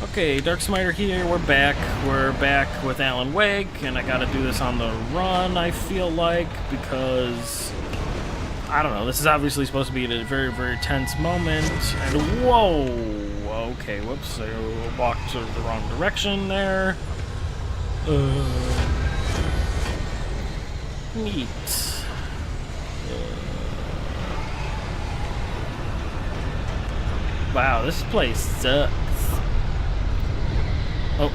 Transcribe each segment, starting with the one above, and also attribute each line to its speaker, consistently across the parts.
Speaker 1: Okay, Darksmiter here, we're back. We're back with Alan Wake, and I gotta do this on the run, I feel like, because, I don't know, this is obviously supposed to be a very, very tense moment, and whoa! Okay, whoops, I walked sort of the wrong direction there. Neat. Wow, this place sucks. Oh,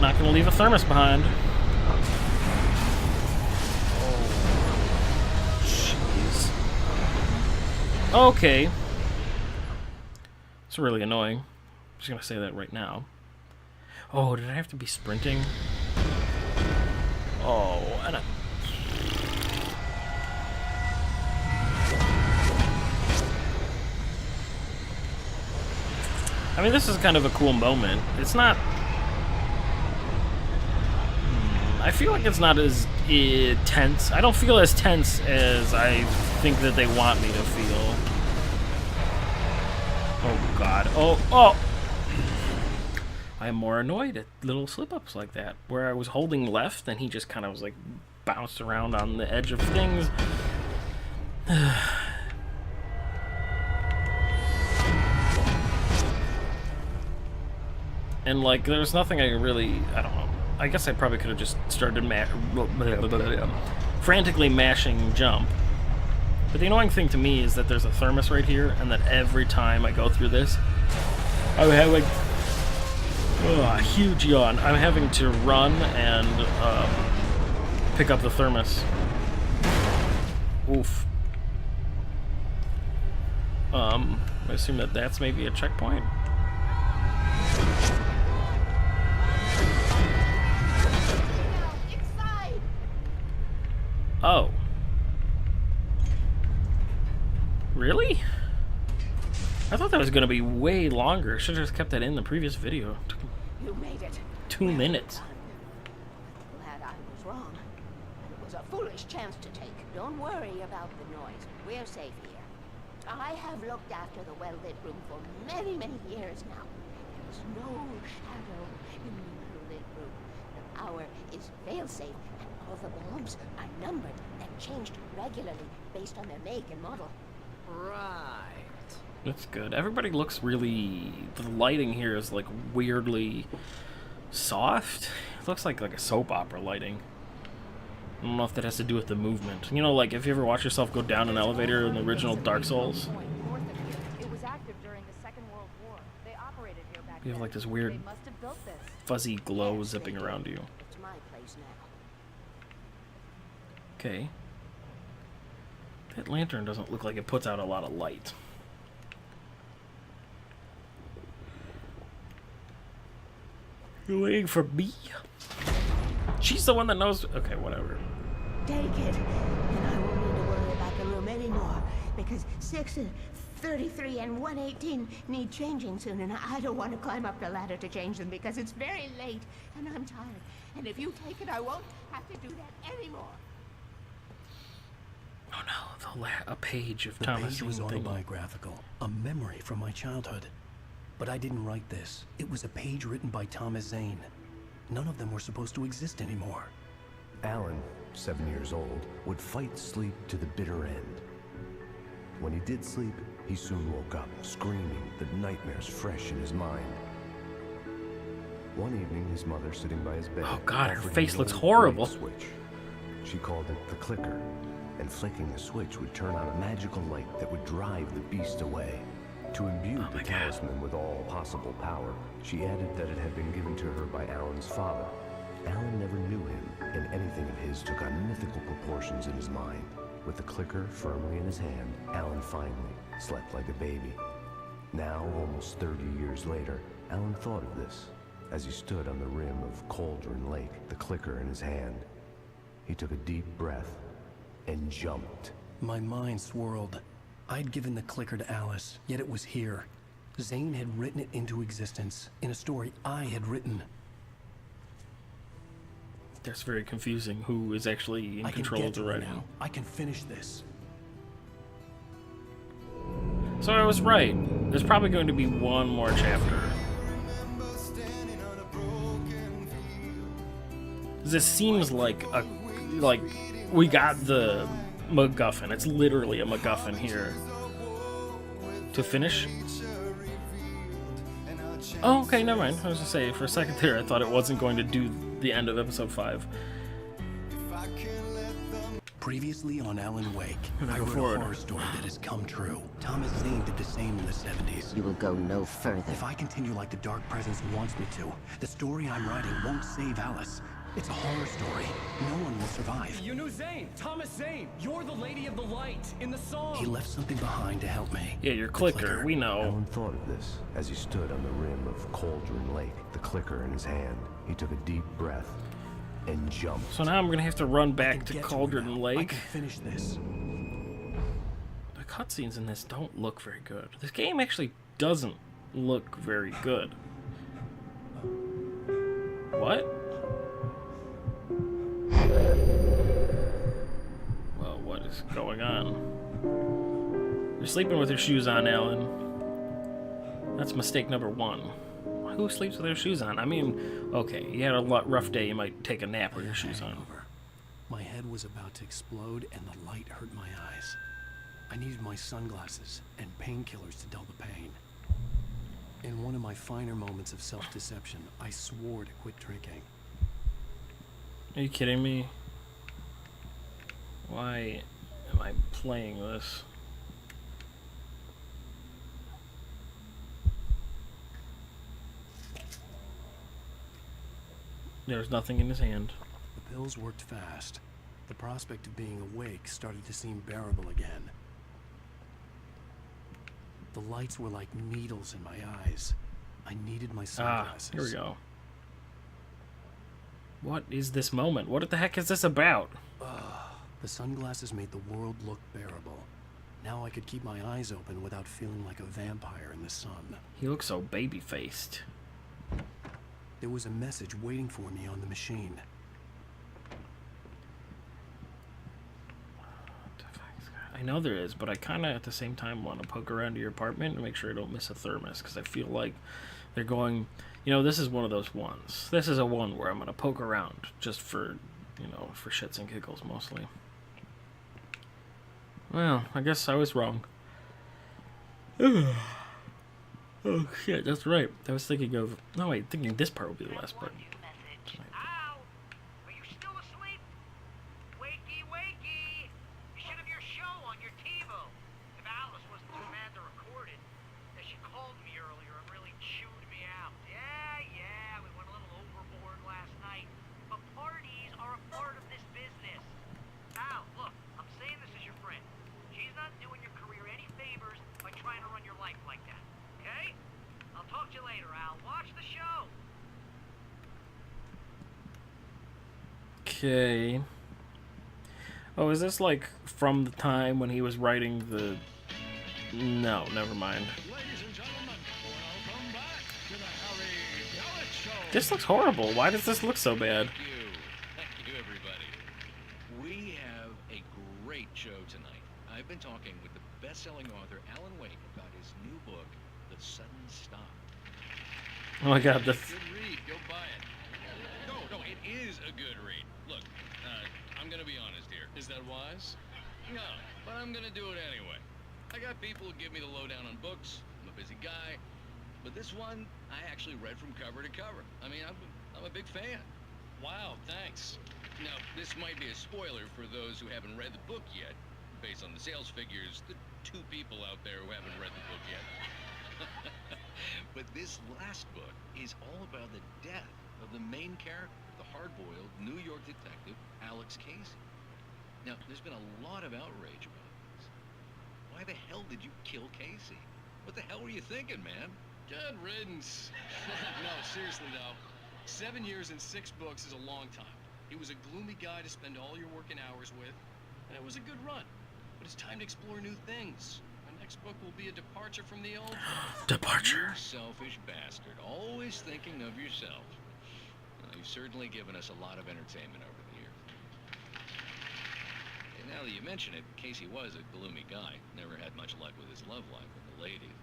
Speaker 1: not gonna leave a thermos behind. Oh, jeez. Okay. It's really annoying. I'm just gonna say that right now. Oh, did I have to be sprinting? Oh, and I mean, this is kind of a cool moment. It's not... I feel like it's not as tense. I don't feel as tense as I think that they want me to feel. Oh, God. Oh! I am more annoyed at little slip-ups like that, where I was holding left, and he just kind of was, like, bounced around on the edge of things. And, like, there's nothing I really... I don't know. I guess I probably could have just started frantically mashing jump. But the annoying thing to me is that there's a thermos right here, and that every time I go through this, I'm having a huge yawn. I'm having to run and pick up the thermos. Oof. I assume that that's maybe a checkpoint. Oh. Really? I thought that was going to be way longer. Should have just kept that in the previous video.
Speaker 2: You made it.
Speaker 1: 2 minutes.
Speaker 2: I'm glad I was wrong. It was a foolish chance to take. Don't worry about the noise. We're safe here. I have looked after the well-lit room for many, many years now. There is no shadow in the lit room. The power is fail-safe, and all the bulbs are numbered and changed regularly based on their make and model.
Speaker 3: Right.
Speaker 1: That's good. Everybody looks really... The lighting here is, like, weirdly soft. It looks like a soap opera lighting. I don't know if that has to do with the movement. You know, like, if you ever watch yourself go down an elevator in the original Dark Souls,
Speaker 4: It was active during the Second World War. They operated here back
Speaker 1: you have, like, this
Speaker 4: then.
Speaker 1: weird
Speaker 4: They must have built this.
Speaker 1: fuzzy glow zipping around you.
Speaker 2: It's my place now.
Speaker 1: Okay. That lantern doesn't look like it puts out a lot of light. You waiting for me? She's the one that knows. Okay, whatever.
Speaker 2: Take it, and I won't need to worry about the room anymore, because 6 and 33 and 118 need changing soon, and I don't want to climb up the ladder to change them because it's very late, and I'm tired. And if you take it, I won't have to do that anymore.
Speaker 1: Oh no, a page of
Speaker 5: The
Speaker 1: Thomas
Speaker 5: page was
Speaker 1: Zane thing.
Speaker 5: autobiographical, a memory from my childhood. But I didn't write this. It was a page written by Thomas Zane. None of them were supposed to exist anymore.
Speaker 6: Alan, 7 years old, would fight sleep to the bitter end. When he did sleep, he soon woke up, screaming, the nightmares fresh in his mind. One evening, his mother, sitting by his bed...
Speaker 1: Oh God, her
Speaker 6: offered him
Speaker 1: face
Speaker 6: a
Speaker 1: looks
Speaker 6: little
Speaker 1: horrible.
Speaker 6: light switch. She called it the clicker, and flicking the switch would turn on a magical light that would drive the beast away. To imbue the talisman with all possible power, she added that it had been given to her by Alan's father. Alan never knew him, and anything of his took on mythical proportions in his mind. With the clicker firmly in his hand, Alan finally slept like a baby. Now, almost 30 years later, Alan thought of this as he stood on the rim of Cauldron Lake, the clicker in his hand. He took a deep breath and jumped.
Speaker 5: My mind swirled. I'd given the clicker to Alice, yet it was here. Zane had written it into existence in a story I had written.
Speaker 1: That's very confusing. Who is actually in
Speaker 5: I can
Speaker 1: control
Speaker 5: get
Speaker 1: of the
Speaker 5: to it
Speaker 1: writing?
Speaker 5: now. I can finish this.
Speaker 1: So I was right. There's probably going to be one more chapter. This seems like we got the MacGuffin. It's literally a MacGuffin here. To finish? Oh, okay, never mind. I was gonna say, for a second there, I thought it wasn't going to do the end of episode 5.
Speaker 5: Previously on Alan Wake, I
Speaker 1: Go
Speaker 5: wrote
Speaker 1: forward.
Speaker 5: a horror story that has come true. Thomas Zane did the same in the 70s.
Speaker 2: You will go no further.
Speaker 5: If I continue like the Dark Presence wants me to, the story I'm writing won't save Alice. It's a horror story. No one will survive.
Speaker 3: You knew Zane! Thomas Zane! You're the Lady of the Light in the song!
Speaker 5: He left something behind to help me.
Speaker 1: Yeah, your
Speaker 5: The
Speaker 1: clicker, we know.
Speaker 6: Alan thought of this as he stood on the rim of Cauldron Lake, the clicker in his hand. He took a deep breath and jumped.
Speaker 1: So now I'm gonna have to run
Speaker 5: I
Speaker 1: back
Speaker 5: can
Speaker 1: to
Speaker 5: get
Speaker 1: Cauldron
Speaker 5: it now. I
Speaker 1: Lake.
Speaker 5: can finish this.
Speaker 1: The cutscenes in this don't look very good. This game actually doesn't look very good. What? Well, what is going on? You're sleeping with your shoes on, Alan. That's mistake number 1. Who sleeps with their shoes on? I mean, okay, you had a rough day, you might take a nap with your shoes on.
Speaker 5: My head was about to explode and the light hurt my eyes. I needed my sunglasses and painkillers to dull the pain. In one of my finer moments of self-deception, I swore to quit drinking.
Speaker 1: Are you kidding me? Why am I playing this? There's nothing in his hand.
Speaker 5: The pills worked fast. The prospect of being awake started to seem bearable again. The lights were like needles in my eyes. I needed my sunglasses.
Speaker 1: Here we go. What is this moment? What the heck is this about?
Speaker 5: The sunglasses made the world look bearable. Now I could keep my eyes open without feeling like a vampire in the sun.
Speaker 1: He looks so baby-faced.
Speaker 5: There was a message waiting for me on the machine.
Speaker 1: I know there is, but I kind of at the same time want to poke around to your apartment and make sure I don't miss a thermos, because I feel like they're going, you know, this is one of those ones. This is a one where I'm going to poke around just for, you know, for shits and giggles mostly. Well, I guess I was wrong. Oh shit, that's right. I was thinking of, no wait, thinking this part would be the last part.
Speaker 7: Ow! Are you still asleep? Wakey, wakey! You should have your show on your TiVo. If Alice wasn't too mad to record it, as she called me earlier and really chewed me out. Yeah, we went a little overboard last night. But parties are a part of this business. Al, look, I'm saying this as your friend. She's not doing your career any favors by trying to run your life like that. Okay? I'll talk to you later, Al. Watch the show.
Speaker 1: Okay. Oh, is this like from the time when he was writing the... No, never mind.
Speaker 8: Ladies and gentlemen, welcome back to the Harry Gallet Show.
Speaker 1: This looks horrible. Why does this look so bad?
Speaker 8: Thank you, everybody. We have a great show tonight. I've been talking with the best-selling author Alan Wake about his new book, The Sudden Stop.
Speaker 1: Oh my god, this...
Speaker 8: Good read. Go buy it. No, it is a good read. Look, I'm gonna be honest here. Is that wise? No, but I'm gonna do it anyway. I got people who give me the lowdown on books. I'm a busy guy. But this one, I actually read from cover to cover. I mean, I'm a big fan. Wow, thanks. Now, this might be a spoiler for those who haven't read the book yet. Based on the sales figures, the 2 people out there who haven't read the book yet. But this last book is all about the death of the main character, the hard-boiled New York detective, Alex Casey. Now, there's been a lot of outrage about this. Why the hell did you kill Casey? What the hell were you thinking, man? Good riddance. No, seriously though. 7 years and 6 books is a long time. He was a gloomy guy to spend all your working hours with, and it was a good run. But it's time to explore new things. My next book will be a departure from the old.
Speaker 1: Departure.
Speaker 8: You selfish bastard, always thinking of yourself. Well, you've certainly given us a lot of entertainment over the years. And now that you mention it, Casey was a gloomy guy. Never had much luck with his love life with the ladies.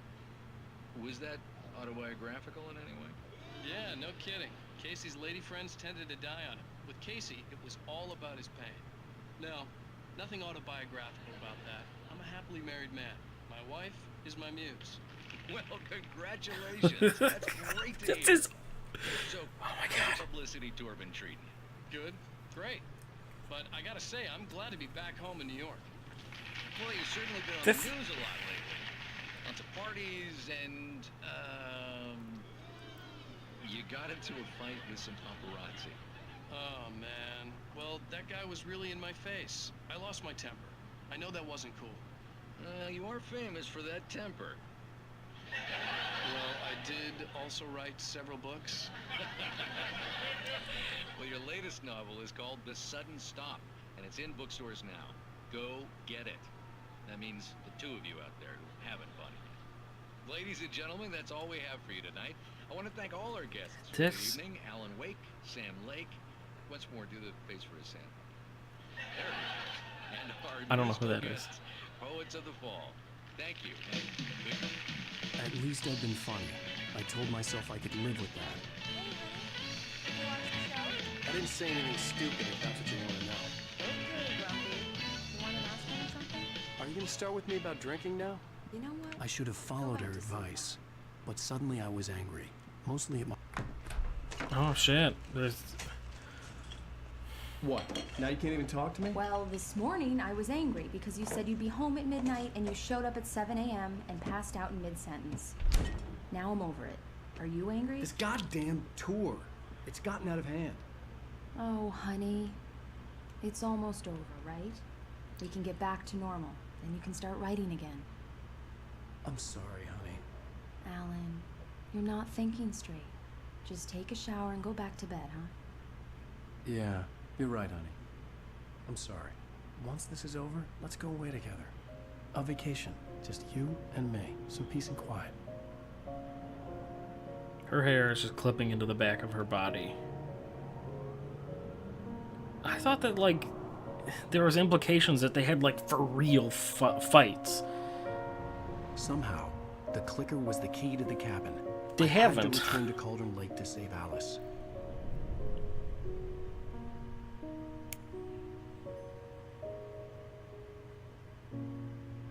Speaker 8: Was that autobiographical in any way? Yeah, no kidding. Casey's lady friends tended to die on him.
Speaker 5: With Casey, it was all about his pain. No, nothing autobiographical about that. I'm a happily married man. My wife is my muse.
Speaker 8: Well, congratulations. That's great to
Speaker 1: That's
Speaker 8: hear.
Speaker 1: his...
Speaker 8: So,
Speaker 1: Oh my
Speaker 8: how's
Speaker 1: God.
Speaker 8: the publicity tour been treating you?
Speaker 5: Good, great. But I gotta say, I'm glad to be back home in New York.
Speaker 8: Well, you've certainly been on
Speaker 1: This-
Speaker 8: the news a lot lately. Lots of parties and, you got into a fight with some paparazzi.
Speaker 5: Oh, man. Well, that guy was really in my face. I lost my temper. I know that wasn't cool.
Speaker 8: You are famous for that temper.
Speaker 5: Well, I did also write several books.
Speaker 8: Well, your latest novel is called The Sudden Stop, and it's in bookstores now. Go get it. That means the two of you out there who haven't bought it yet. Ladies and gentlemen, that's all we have for you tonight. I want to thank all our guests for the
Speaker 1: This-
Speaker 8: evening. Alan Wake, Sam Lake. Once more, do the face for a Sam. There it is. And our
Speaker 1: I don't know who
Speaker 8: musical
Speaker 1: that is.
Speaker 8: guests, Poets of the Fall. Thank you. And good night.
Speaker 5: At least I've been funny. I told myself I could live with that. I didn't say anything stupid if that's what you want to know.
Speaker 4: Okay, Grumpy. You want to ask me something?
Speaker 5: Are you gonna start with me about drinking now?
Speaker 4: You know what?
Speaker 5: I should have followed her advice, but suddenly I was angry. Mostly at my...
Speaker 1: Oh, shit. There's...
Speaker 3: What? Now you can't even talk to me?
Speaker 9: Well, this morning I was angry because you said you'd be home at midnight and you showed up at 7 a.m. and passed out in mid-sentence. Now I'm over it. Are you angry?
Speaker 3: This goddamn tour. It's gotten out of hand.
Speaker 9: Oh, honey. It's almost over, right? We can get back to normal. Then you can start writing again.
Speaker 5: I'm sorry, honey.
Speaker 9: Alan, you're not thinking straight. Just take a shower and go back to bed, huh?
Speaker 5: Yeah, you're right, honey. I'm sorry. Once this is over, let's go away together. A vacation. Just you and me. Some peace and quiet.
Speaker 1: Her hair is just clipping into the back of her body. I thought that, like, there was implications that they had, like, for real fights.
Speaker 5: Somehow, the clicker was the key to the cabin.
Speaker 1: They
Speaker 5: I had
Speaker 1: haven't.
Speaker 5: to return to Cauldron Lake to save Alice.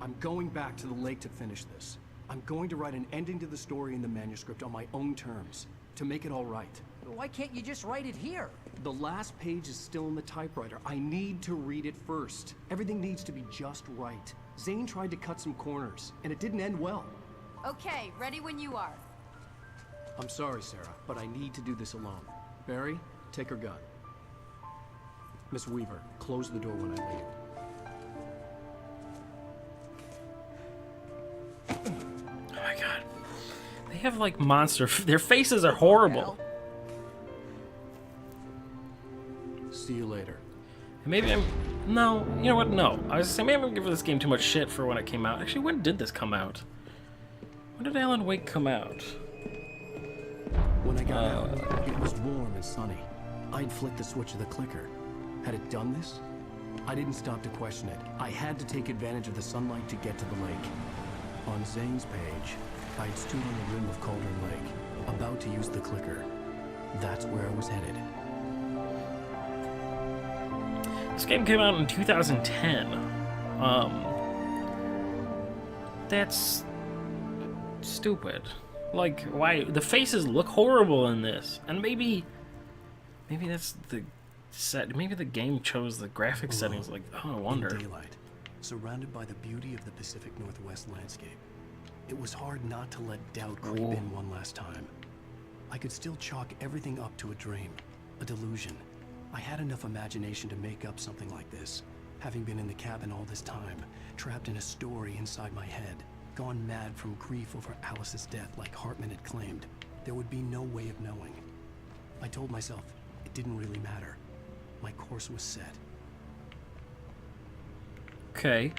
Speaker 5: I'm going back to the lake to finish this. I'm going to write an ending to the story in the manuscript on my own terms, to make it all right.
Speaker 10: Why can't you just write it here?
Speaker 5: The last page is still in the typewriter. I need to read it first. Everything needs to be just right. Zane tried to cut some corners, and it didn't end well.
Speaker 9: Okay, ready when you are.
Speaker 5: I'm sorry, Sarah, but I need to do this alone. Barry, take her gun. Miss Weaver, close the door when I leave.
Speaker 1: Oh my god. They have, like, monster... Their faces are horrible.
Speaker 5: See you later.
Speaker 1: And maybe I'm... No, you know what? No. I was saying maybe I'm giving this game too much shit for when it came out. Actually, when did this come out? When did Alan Wake come out?
Speaker 5: When I got out, it was warm and sunny. I'd flicked the switch of the clicker. Had it done this? I didn't stop to question it. I had to take advantage of the sunlight to get to the lake. On Zane's page, I'd stood on the rim of Cauldron Lake, about to use the clicker. That's where I was headed.
Speaker 1: This game came out in 2010. That's stupid. Like, why? The faces look horrible in this. And maybe that's the set. Maybe the game chose the graphic settings. Like, oh, I wonder.
Speaker 5: In daylight, surrounded by the beauty of the Pacific Northwest landscape, it was hard not to let doubt creep in one last time. I could still chalk everything up to a dream, a delusion. I had enough imagination to make up something like this, having been in the cabin all this time, trapped in a story inside my head, gone mad from grief over Alice's death like Hartman had claimed. There would be no way of knowing. I told myself it didn't really matter. My course was set.
Speaker 1: Okay.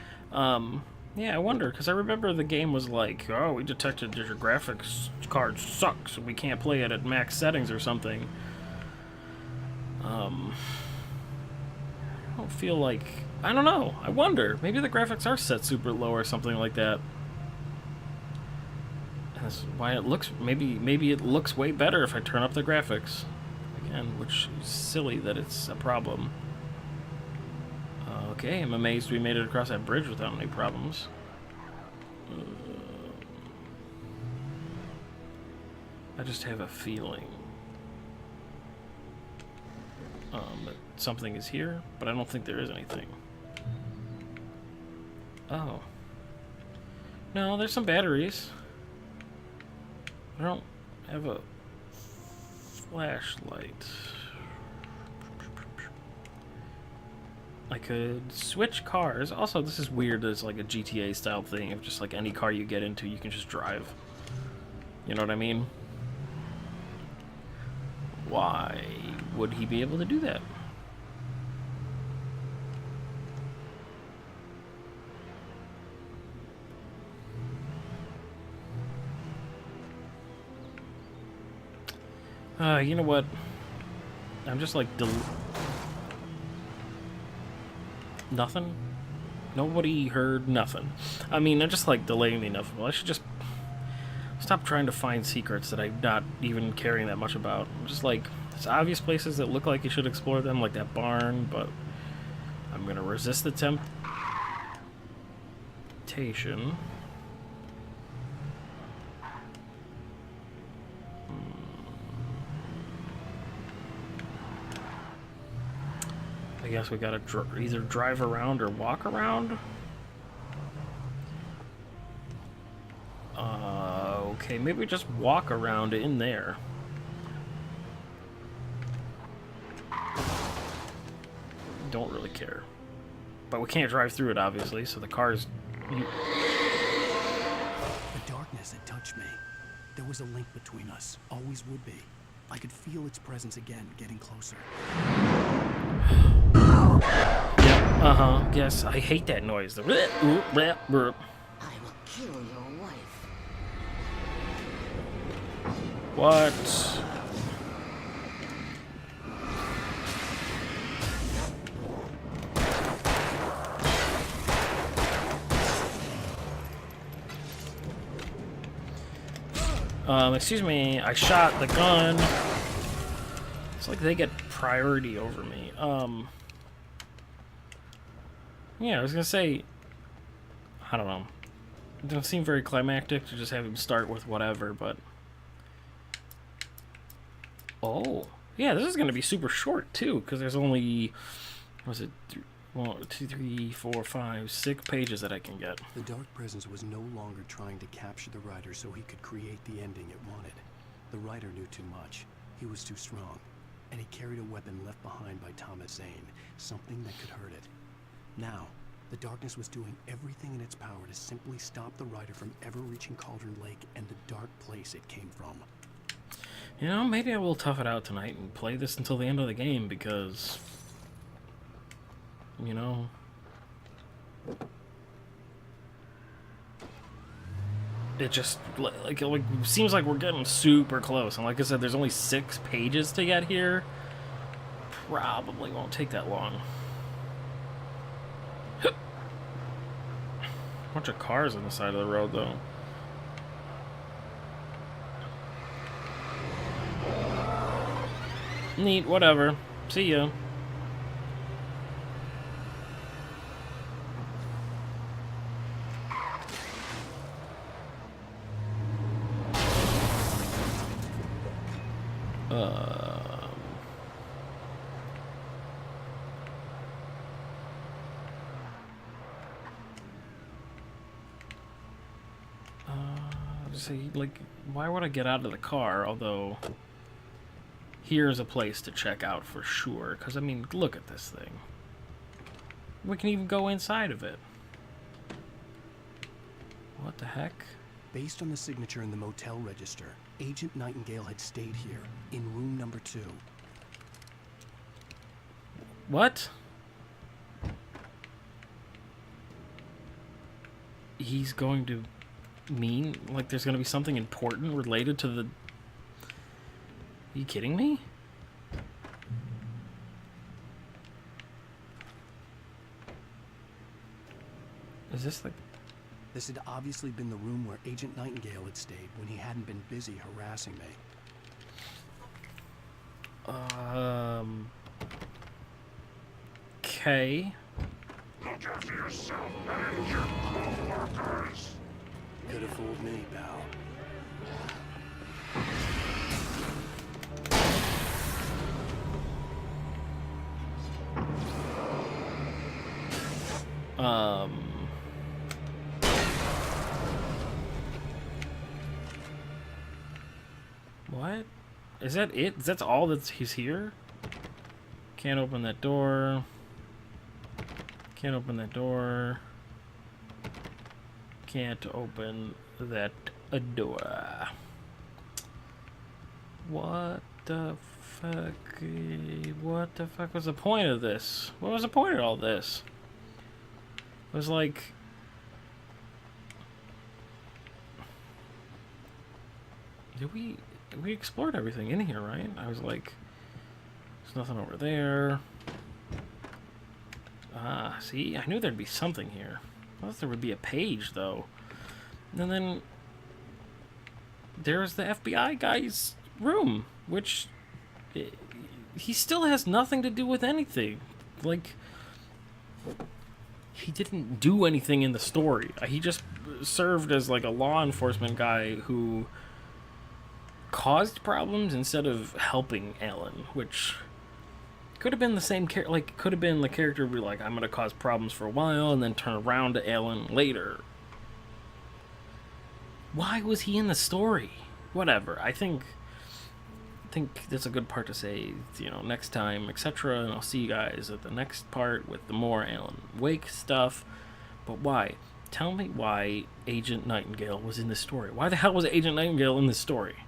Speaker 1: Yeah, I wonder, because I remember the game was like, oh, we detected that your graphics card sucks, and we can't play it at max settings or something. I don't feel like... I don't know. I wonder. Maybe the graphics are set super low or something like that. That's why it looks... Maybe it looks way better if I turn up the graphics. can, which is silly that it's a problem. Okay, I'm amazed we made it across that bridge without any problems. I just have a feeling that something is here, but I don't think there is anything. Oh. No, there's some batteries. I don't have a flashlight. I could switch cars. Also, this is weird that it's like a GTA style thing of just like any car you get into, you can just drive. You know what I mean? Why would he be able to do that? You know what? I'm just like nothing? Nobody heard nothing. I mean, I'm just like delaying the inevitable. I should just stop trying to find secrets that I'm not even caring that much about. I'm just like, there's obvious places that look like you should explore them, like that barn, but I'm gonna resist the temptation. I guess we gotta either drive around or walk around. Okay, maybe we just walk around in there. Don't really care. But we can't drive through it, obviously, so the car's...
Speaker 5: The darkness had touched me. There was a link between us. Always would be. I could feel its presence again, getting closer.
Speaker 1: Yep, uh-huh, yes, I hate that noise. The
Speaker 2: I will kill your wife.
Speaker 1: What? Excuse me, I shot the gun. It's like they get priority over me. Yeah, I was gonna say, I don't know. It doesn't seem very climactic to just have him start with whatever, but... Oh. Yeah, this is gonna be super short, too, because there's only... Was it... 1, 2, 3, 4, 5, 6 pages that I can get.
Speaker 5: The dark presence was no longer trying to capture the writer so he could create the ending it wanted. The writer knew too much. He was too strong. And he carried a weapon left behind by Thomas Zane, something that could hurt it. Now, the darkness was doing everything in its power to simply stop the writer from ever reaching Cauldron Lake and the dark place it came from.
Speaker 1: You know, maybe I will tough it out tonight and play this until the end of the game, because... You know... It just, like seems like we're getting super close. And like I said, there's only 6 pages to get here. Probably won't take that long. Bunch of cars on the side of the road, though. Neat, whatever. See ya. See, like, why would I get out of the car? Although, here's a place to check out for sure. Because, I mean, look at this thing. We can even go inside of it. What the heck?
Speaker 5: Based on the signature in the motel register, Agent Nightingale had stayed here, in room number 2.
Speaker 1: What? He's going to mean like there's going to be something important related to the... Are you kidding me? Is this like...
Speaker 5: This had obviously been the room where Agent Nightingale had stayed when he hadn't been busy harassing me.
Speaker 1: Okay.
Speaker 6: Look after yourself and your co-workers.
Speaker 5: Could have fooled me, pal.
Speaker 1: What? Is that it? That's all that he's here? Can't open that door. Can't open that door. Can't open that door. What the fuck? What the fuck was the point of this? What was the point of all this? It was like... We explored everything in here, right? I was like... There's nothing over there. Ah, see? I knew there'd be something here. I thought there would be a page, though. And then... There's the FBI guy's room, which... He still has nothing to do with anything. Like... He didn't do anything in the story. He just served as, like, a law enforcement guy who... caused problems instead of helping Alan, which... could have been the same character, like, could have been the character be like, I'm gonna cause problems for a while and then turn around to Alan later. Why was he in the story? Whatever. I think that's a good part to say, you know, next time, etc. And I'll see you guys at the next part with the more Alan Wake stuff. But why? Tell me why Agent Nightingale was in this story. Why the hell was Agent Nightingale in this story?